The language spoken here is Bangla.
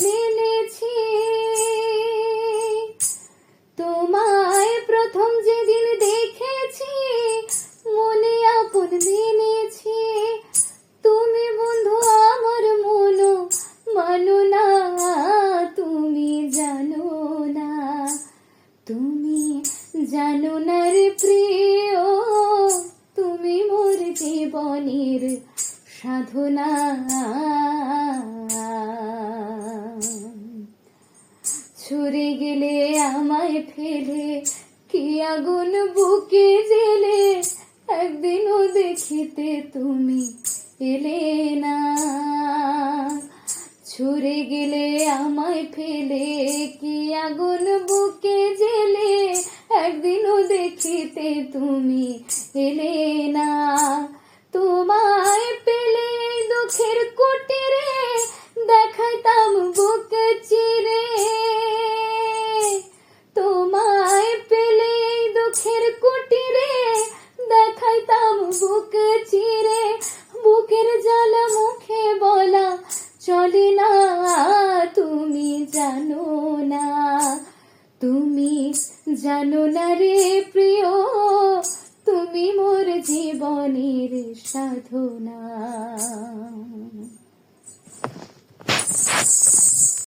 মেনেছি। তোমায় প্রথম যেদিন দেখেছি মনে আপন মেনেছি। তুমি বন্ধু আমার মনো মানো না, তুমি জানো না, তুমি জানো না রে প্রিয়, তুমি মোর জীবনের সাধনা। ছুড়ে গেলে আমায় ফেলে কি আগুন বুকে জেলে, একদিনও দেখিতে তুমি এলে না। ছুড়ে গেলে আমায় ফেলে কি আগুন বুকে জেলে, একদিনও দেখিতে তুমি এলে না। তোমায় পেলে দুঃখের কুটিরে দেখাইতাম বুক চিরে। তোমায় পেলে দুঃখের কুটিরে দেখাইতাম বুক চিরে। বুকের জ্বালা মুখে বলা চলে না, তুমি জানো না, তুমি জানো না রে প্রিয়, তুমি মোর জীবনের সাধনা।